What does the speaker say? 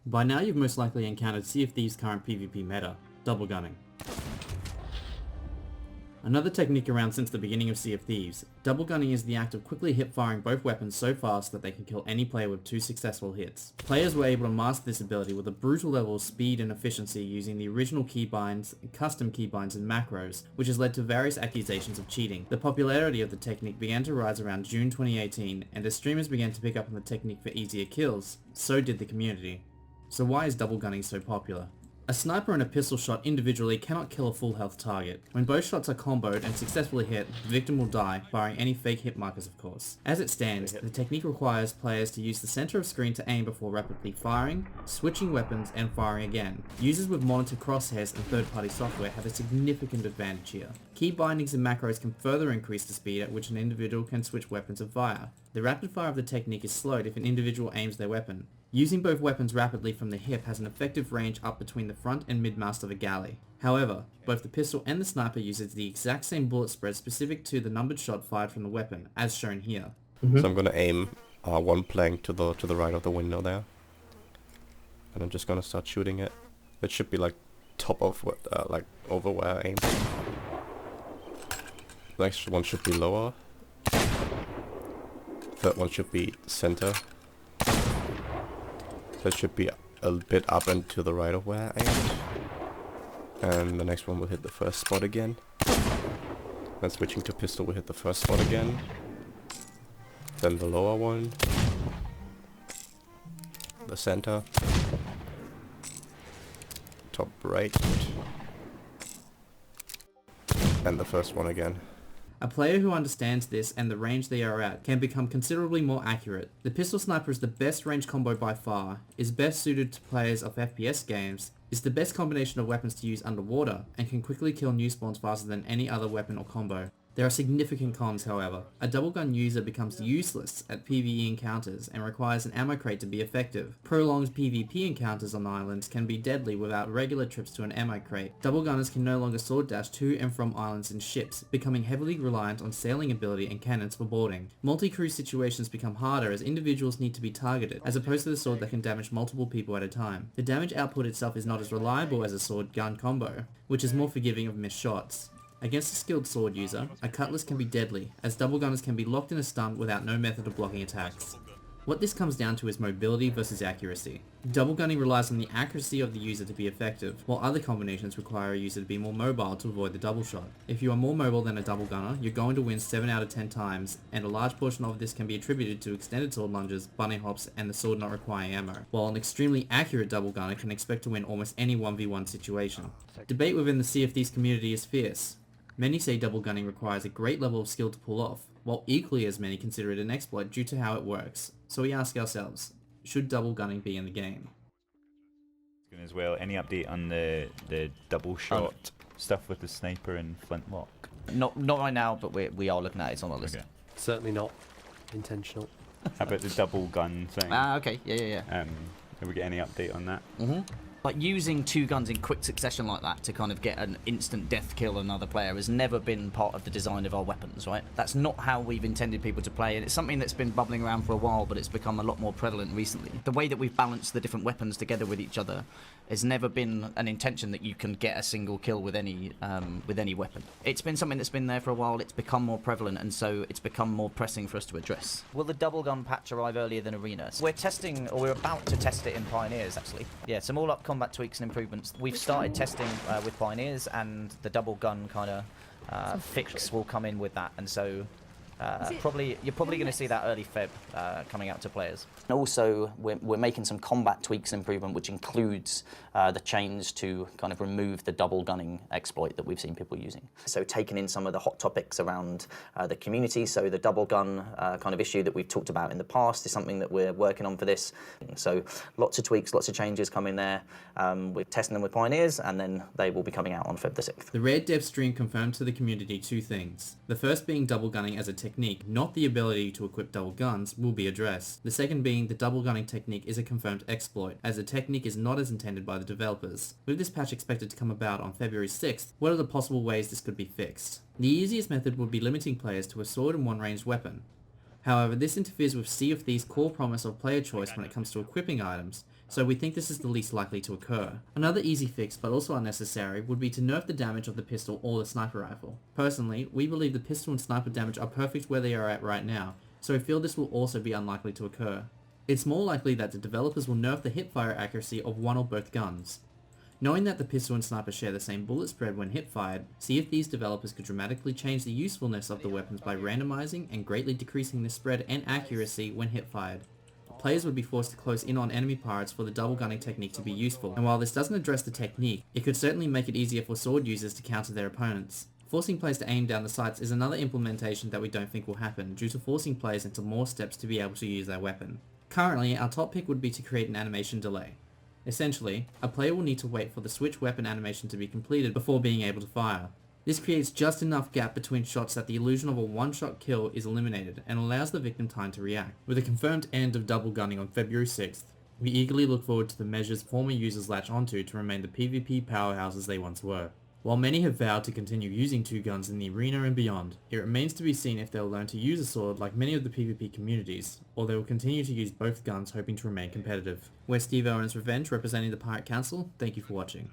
By now you've most likely encountered Sea of Thieves' current PvP meta, double gunning. Another technique around since the beginning of Sea of Thieves, double gunning is the act of quickly hip-firing both weapons so fast that they can kill any player with 2 successful hits. Players were able to master this ability with a brutal level of speed and efficiency using the original keybinds, custom keybinds and macros, which has led to various accusations of cheating. The popularity of the technique began to rise around June 2018, and as streamers began to pick up on the technique for easier kills, so did the community. So why is double gunning so popular? A sniper and a pistol shot individually cannot kill a full health target. When both shots are comboed and successfully hit, the victim will die, barring any fake hit markers of course. As it stands, the technique requires players to use the center of screen to aim before rapidly firing, switching weapons, and firing again. Users with monitor crosshairs and third-party software have a significant advantage here. Key bindings and macros can further increase the speed at which an individual can switch weapons and fire. The rapid fire of the technique is slowed if an individual aims their weapon. Using both weapons rapidly from the hip has an effective range up between the front and mid-mast of a galley. However, both the pistol and the sniper uses the exact same bullet spread specific to the numbered shot fired from the weapon, as shown here. So I'm gonna aim one plank to the right of the window there, and I'm just gonna start shooting it. It should be like top of what, like over where I aimed. The next one should be lower. Third one should be center. That should be a bit up and to the right of where I aimed. And the next one will hit the first spot again. Then switching to pistol will hit the first spot again. Then the lower one. The center. Top right. And the first one again. A player who understands this and the range they are at can become considerably more accurate. The pistol sniper is the best range combo by far, is best suited to players of FPS games, is the best combination of weapons to use underwater, and can quickly kill new spawns faster than any other weapon or combo. There are significant cons however. A double gun user becomes useless at PvE encounters and requires an ammo crate to be effective. Prolonged PvP encounters on islands can be deadly without regular trips to an ammo crate. Double gunners can no longer sword dash to and from islands in ships, becoming heavily reliant on sailing ability and cannons for boarding. Multi-crew situations become harder as individuals need to be targeted, as opposed to the sword that can damage multiple people at a time. The damage output itself is not as reliable as a sword-gun combo, which is more forgiving of missed shots. Against a skilled sword user, a cutlass can be deadly, as double gunners can be locked in a stun without no method of blocking attacks. What this comes down to is mobility versus accuracy. Double gunning relies on the accuracy of the user to be effective, while other combinations require a user to be more mobile to avoid the double shot. If you are more mobile than a double gunner, you're going to win 7 out of 10 times, and a large portion of this can be attributed to extended sword lunges, bunny hops, and the sword not requiring ammo, while an extremely accurate double gunner can expect to win almost any 1v1 situation. Debate within the Sea of Thieves community is fierce. Many say double gunning requires a great level of skill to pull off, while equally as many consider it an exploit due to how it works. So we ask ourselves, should double gunning be in the game? As well, any update on the double shot stuff with the sniper and flintlock? Not right now, but we are looking at it. It's on our list. Okay. Certainly not intentional. How about the double gun thing? Okay, yeah. Can we get any update on that? Like using 2 guns in quick succession like that to kind of get an instant death kill on another player has never been part of the design of our weapons, right? That's not how we've intended people to play, and it's something that's been bubbling around for a while, but it's become a lot more prevalent recently. The way that we've balanced the different weapons together with each other has never been an intention that you can get a single kill with any weapon. It's been something that's been there for a while, it's become more prevalent, and so it's become more pressing for us to address. Will the double gun patch arrive earlier than Arena? We're testing, or we're about to test it in Pioneers, actually. Yeah, some all-up combat tweaks and improvements. We've started testing with Pioneers, and the double gun kind of fix will come in with that, and so you're probably going to see that early Feb coming out to players. And also, we're making some combat tweaks and improvement, which includes the change to kind of remove the double gunning exploit that we've seen people using. So taking in some of the hot topics around the community, so the double gun kind of issue that we've talked about in the past is something that we're working on for this. So lots of tweaks, lots of changes coming there. We're testing them with Pioneers, and then they will be coming out on Feb the 6th. The Red Dev stream confirmed to the community 2 things. The first being double gunning as a technique, not the ability to equip double guns, will be addressed. The second being the double gunning technique is a confirmed exploit, as the technique is not as intended by the developers. With this patch expected to come about on February 6th, what are the possible ways this could be fixed? The easiest method would be limiting players to a sword and one ranged weapon. However, this interferes with Sea of Thieves' core promise of player choice when it comes to equipping items, so we think this is the least likely to occur. Another easy fix, but also unnecessary, would be to nerf the damage of the pistol or the sniper rifle. Personally, we believe the pistol and sniper damage are perfect where they are at right now, so we feel this will also be unlikely to occur. It's more likely that the developers will nerf the hipfire accuracy of one or both guns. Knowing that the pistol and sniper share the same bullet spread when hip-fired, see if these developers could dramatically change the usefulness of the weapons by randomizing and greatly decreasing the spread and accuracy when hip-fired. Players would be forced to close in on enemy pirates for the double gunning technique to be useful, and while this doesn't address the technique, it could certainly make it easier for sword users to counter their opponents. Forcing players to aim down the sights is another implementation that we don't think will happen, due to forcing players into more steps to be able to use their weapon. Currently, our top pick would be to create an animation delay. Essentially, a player will need to wait for the switch weapon animation to be completed before being able to fire. This creates just enough gap between shots that the illusion of a one-shot kill is eliminated and allows the victim time to react. With a confirmed end of double gunning on February 6th, we eagerly look forward to the measures former users latch onto to remain the PvP powerhouses they once were. While many have vowed to continue using two guns in the arena and beyond, it remains to be seen if they'll learn to use a sword like many of the PvP communities, or they will continue to use both guns hoping to remain competitive. We're Steve Owens Revenge representing the Pirate Council, thank you for watching.